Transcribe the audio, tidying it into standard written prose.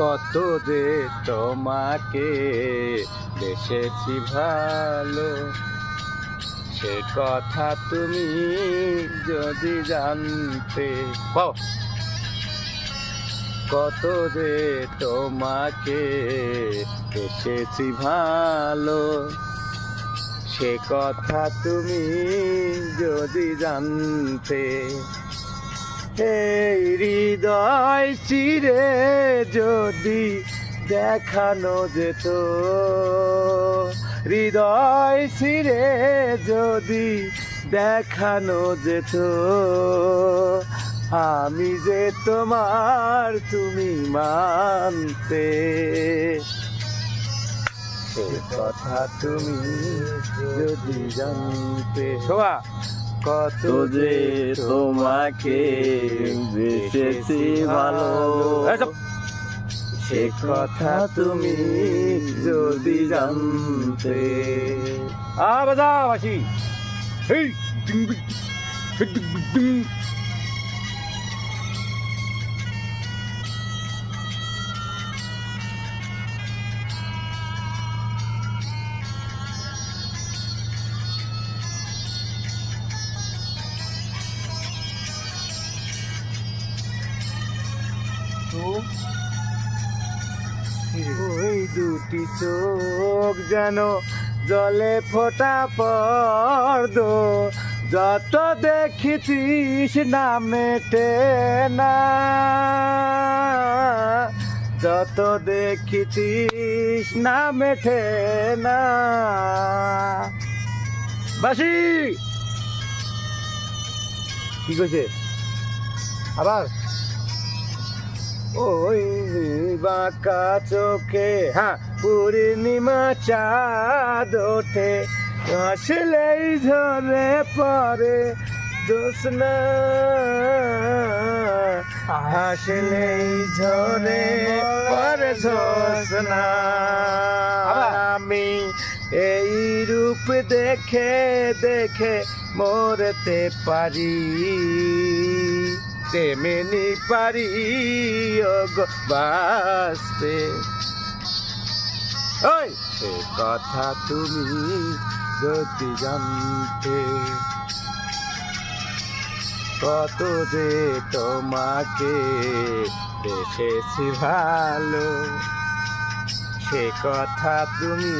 কত যে তোমাকে বেসেছি ভালো, সে কথা তুমি যদি জানতে। কত যে তোমাকে বেসেছি ভালো, সে কথা তুমি যদি জানতে। এই হৃদয় চিরে যদি দেখানো যেত, হৃদয় চিরে যদি দেখানো যেত, আমি যে তোমার তুমি মানতে। সে কথা তুমি যদি জানতে। শোভা, কত যে তোমাকে বেসেছি ভালো, সে কথা তুমি যদি জানতে। বাজা বাসি, ওই দুটি চোখ যেন জলে ফোটা পর্দ, যত দেখিতিস না মেটে না, যত দেখিতিস না মেটে না। বাসি কি কইছে আবার? ওই বাঁকা চোখে পূর্ণিমা চাঁদ ওঠে, হাসলেই ঝরে পড়ে জ্যোৎস্না, হাসলেই ঝরে পড়ে জ্যোৎস্না। আমি এই রূপ দেখে দেখে মরতে পারি, তেমনি পারি বাঁচতে। ওই সে কথা তুমি যদি জানতে, কত যে তোমাকে বেসেছি ভালো, সে কথা তুমি